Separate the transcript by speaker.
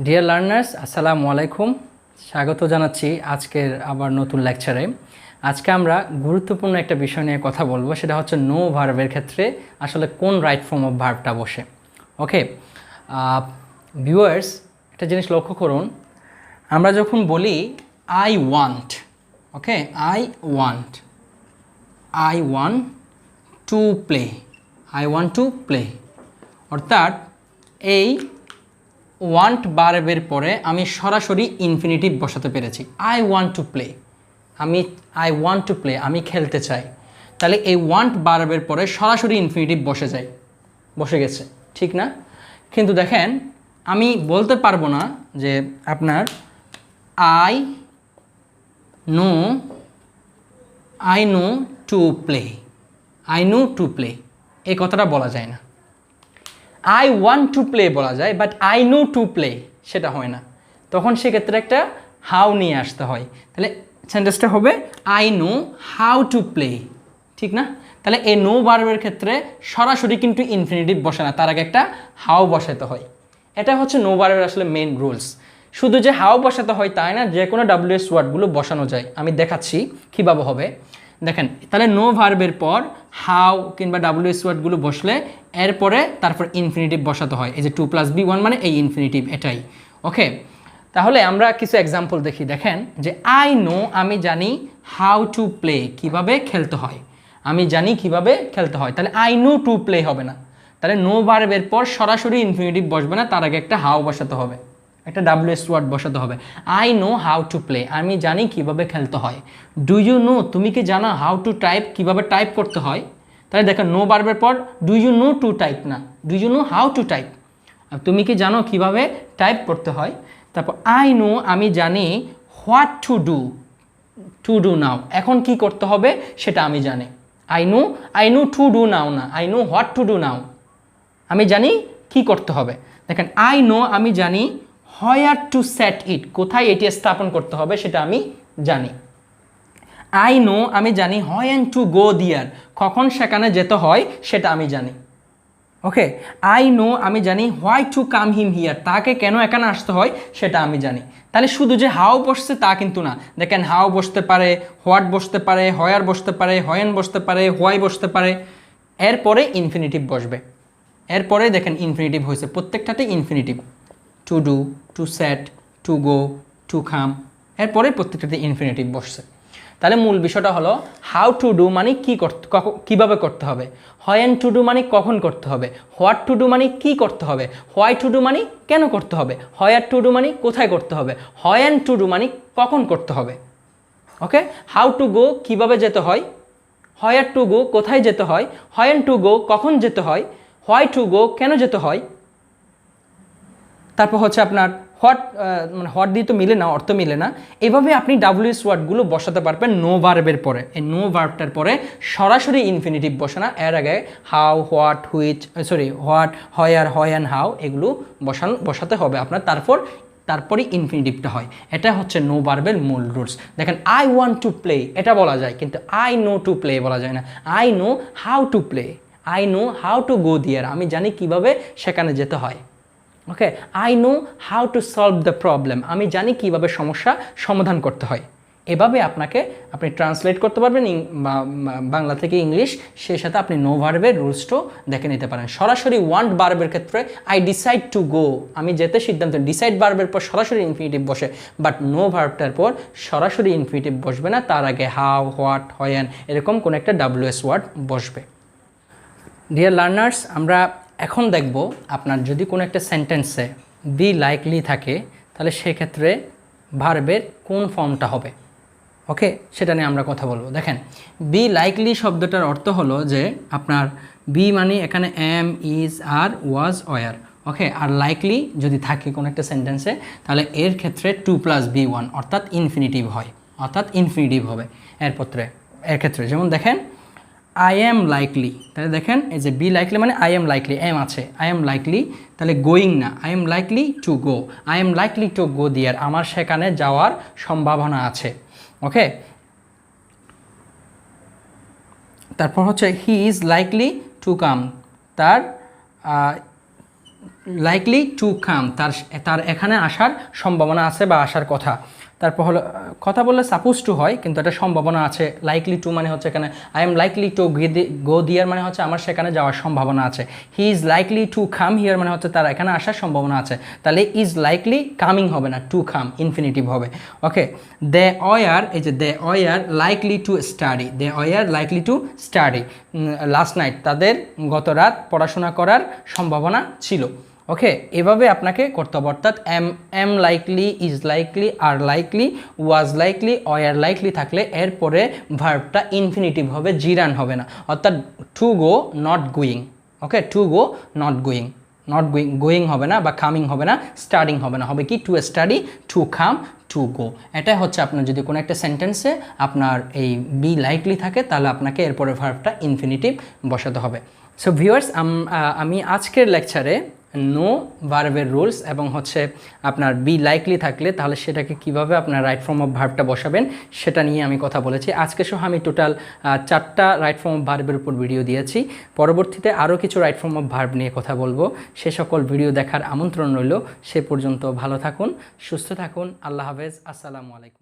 Speaker 1: Dear learners, আসসালামু আলাইকুম। স্বাগত জানাচ্ছি আজকের আবার নতুন লেকচারে। আজকে আমরা গুরুত্বপূর্ণ একটা বিষয় নিয়ে কথা বলবো, সেটা হচ্ছে নো ভার্বের ক্ষেত্রে আসলে কোন রাইট ফর্ম অফ ভার্বটা বসে। ওকে ভিউয়ার্স, একটা জিনিস লক্ষ্য করুন, আমরা যখন বলি I want, okay I want to play, I want to play, অর্থাৎ এই ওয়ান্ট ভার্বের পরে আমি সরাসরি ইনফিনিটিভ বসাতে পেরেছি। আই ওয়ান্ট টু প্লে, আমি খেলতে চাই। তাহলে এই ওয়ান্ট ভার্বের পরে সরাসরি ইনফিনিটিভ বসে গেছে, ঠিক না? কিন্তু দেখেন, আমি বলতে পারবো না যে আপনার আই নো টু প্লে, এই কথাটা বলা যায় না। আই ওয়ান্ট টু প্লে বলা যায়, but I know to play সেটা হয় না। তখন সেক্ষেত্রে একটা হাউ নিয়ে আসতে হয়। তাহলে সেন্টেন্সটা হবে I know how to play, ঠিক না? তাহলে এই নো ভার্বের ক্ষেত্রে সরাসরি কিন্তু ইনফিনিটিভ বসে না, তার আগে একটা হাউ বসাতে হয়। এটা হচ্ছে নো ভার্বের আসলে মেইন রুলস। শুধু যে হাউ বসাতে হয় তাই না, যে কোনো ডাব্লিউএস ওয়ার্ডগুলো বসানো যায়। আমি দেখাচ্ছি কীভাবে হবে। দেখেন, তাহলে নো ভার্বের পর হাউ কিংবা ডাব্লিউএস ওয়ার্ডগুলো বসলে তারপর ইনফিনিটিভ বসাতে হয়। এই যে 2+B1 মানে এই ইনফিনিটিভ, এটাই। ওকে, তাহলে আমরা কিছু এক্সাম্পল দেখি। দেখেন যে আই নো, আমি জানি, হাউ টু প্লে, কীভাবে খেলতে হয়, আমি জানি কীভাবে খেলতে হয়। তাহলে আই নো টু প্লে হবে না। তাহলে নো ভার্বের পর সরাসরি ইনফিনিটিভ বসবে না, তার আগে একটা হাউ বসাতে হবে, একটা ডাব্লিউএস ওয়ার্ড বসাতে হবে। I know how to play, আমি জানি কিভাবে খেলতে হয়। ডু ইউ নো, তুমি কি জানো হাউ টু টাইপ, কিভাবে টাইপ করতে হয়। তাহলে দেখো, নো ভার্বের পর do you know to type না, do you know how to type, তুমি কি জানো কিভাবে টাইপ করতে হয়। তারপর আই নো, আমি জানি, হোয়াট টু ডু নাও, এখন কি করতে হবে সেটা আমি জানি। I know to do now না, I know what to do now, আমি জানি কি করতে হবে। দেখেন, আই নো, আমি জানি, হোয়ার টু সেট ইট, কোথায় এটি স্থাপন করতে হবে সেটা আমি জানি। আই নো, আমি জানি, হোয়েন টু গো দিয়ার, কখন সেখানে যেতে হয় সেটা আমি জানি। ওকে, আই নো, আমি জানি, why to come him here, তাকে কেন এখানে আসতে হয় সেটা আমি জানি। তাহলে শুধু যে হাউ বসছে তা কিন্তু না। দেখেন, হাউ বসতে পারে, হোয়াট বসতে পারে, হোয়ার বসতে পারে, হোয়েন বসতে পারে, হোয়াই বসতে পারে, এরপরে ইনফিনিটিভ বসবে। এরপরে দেখেন ইনফিনিটিভ হয়েছে, প্রত্যেকটাতে infinitive. To do, to set, to go, to come, এরপরে প্রত্যেকটাতে ইনফিনিটিভ বসছে। তাহলে মূল বিষয়টা হলো হাউ টু ডু মানে কীভাবে করতে হবে, হোয়েন টু ডু মানে কখন করতে হবে, হোয়াট টু ডু মানে কী করতে হবে, হোয়াই টু ডু মানে কেন করতে হবে, হোয়ার টু ডু মানে কোথায় করতে হবে, হোয়েন টু ডু মানে কখন করতে হবে। ওকে, হাউ টু গো কীভাবে যেতে হয়, হোয়ার টু গো কোথায় যেতে হয়, হোয়েন টু গো কখন যেতে হয়, হোয়াই টু গো কেন যেতে হয়। তারপর হচ্ছে আপনার হোয়াট দিয়ে তো মিলে না, অর্থ মিলে না। এভাবে আপনি ডাব্লিউএস ওয়ার্ডগুলো বসাতে পারবেন নো ভার্বের পরে। এই নো ভার্বটার পরে সরাসরি ইনফিনিটিভ বসে না, এর আগে how, what, what, where, when, how এগুলো বসাতে হবে আপনার। তারপরই ইনফিনিটিভটা হয়। এটা হচ্ছে নো ভার্বের মূল রুলস। দেখেন, আই ওয়ান্ট টু প্লে এটা বলা যায়, কিন্তু আই নো টু প্লে বলা যায় না। I know how to play, I know how to go there, আমি জানি কিভাবে সেখানে যেতে হয়। Okay, I know how to solve the problem, আমি জানি কীভাবে সমস্যা সমাধান করতে হয়। এভাবে আপনি ট্রান্সলেট করতে পারবেন বাংলা থেকে ইংলিশ, সেই সাথে আপনি নো ভার্বের রুলসটাও দেখে নিতে পারেন। সরাসরি ওয়ান্ট ভার্বের ক্ষেত্রে আই ডিসাইড টু গো, আমি যেতে সিদ্ধান্ত, ডিসাইড ভার্বের পর সরাসরি ইনফিনিটিভ বসে, বাট নো ভার্বটার পর সরাসরি ইনফিনিটিভ বসবে না, তার আগে হাউ, হোয়াট, হোয়েন এরকম কোনো একটা ডাব্লিউএস ওয়ার্ড বসবে। ডিয়ার লার্নার্স, আমরা এখন দেখব আপনার যদি কোনো একটা সেন্টেন্সে বি লাইকলি থাকে, তাহলে সেক্ষেত্রে ভার্বের কোন ফর্মটা হবে। ওকে, সেটা নিয়ে আমরা কথা বলবো। দেখেন, বি লাইকলি শব্দটার অর্থ হলো যে আপনার বি মানে এখানে am, is, are, was, were. Okay, আর লাইকলি যদি থাকে কোনো একটা সেন্টেন্সে, তাহলে এর ক্ষেত্রে 2+B1 অর্থাৎ ইনফিনিটিভ হয়, অর্থাৎ ইনফিনিটিভ হবে এর ক্ষেত্রে। যেমন দেখেন, আই এম লাইকলি, তাহলে দেখেন এই যে বি লাইকলি মানে আই এম লাইকলি, এম আছে, আই এম লাইকলি, তাহলে গোয়িং না, I am likely to go, I am likely to go there, আমার সেখানে যাওয়ার সম্ভাবনা আছে। ওকে, তারপর হচ্ছে he is likely to come, তার লাইকলি টু কাম, তার এখানে আসার সম্ভাবনা আছে বা আসার কথা। তারপর হলো কথা বললে সাপোজ টু হয়, কিন্তু এটা সম্ভাবনা আছে। লাইকলি টু মানে হচ্ছে এখানে I am likely to go there মানে হচ্ছে আমার সেখানে যাওয়ার সম্ভাবনা আছে। He is likely to come here মানে হচ্ছে তার এখানে আসার সম্ভাবনা আছে। তাহলে ইজ লাইকলি কামিং হবে না, টু কাম ইনফিনিটিভ হবে। ওকে, দে ওয়ার, এই যে they were likely to study, they were likely to study last night, তাদের গত রাত পড়াশোনা করার সম্ভাবনা ছিল। ওকে, এভাবে আপনাকে করতে হবে। অর্থাৎ am likely, is likely, are likely, was likely, were likely থাকলে এরপরে ভার্বটা ইনফিনিটিভ হবে, জিরান হবে না। অর্থাৎ to go not going. Okay, to go not going, not going, going হবে না বা কামিং হবে না, স্টাডিং হবে না, হবে কি to study, to come, to go. এটাই হচ্ছে আপনার যদি কোনো একটা সেন্টেন্সে আপনার এই বি লাইকলি থাকে তাহলে আপনাকে এরপরে ভার্বটা ইনফিনিটিভ বসাতে হবে। সো ভিউয়ার্স, আমি আজকের লেকচারে নো ভার্বের রুলস এবং হচ্ছে আপনার বি লাইকলি থাকলে তাহলে সেটাকে কিভাবে আপনার রাইট ফর্ম অফ ভার্বটা বসাবেন সেটা নিয়ে আমি কথা বলেছি। আজকে সহ আমি টোটাল 4টা রাইট ফর্ম অফ ভার্বের উপর ভিডিও দিয়েছি। পরবর্তীতে আরও কিছু রাইট ফর্ম অফ ভার্ব নিয়ে কথা বলবো। সে সকল ভিডিও দেখার আমন্ত্রণ রইল। সে পর্যন্ত ভালো থাকুন, সুস্থ থাকুন। আল্লাহ হাফেজ, আসসালামু আলাইকুম।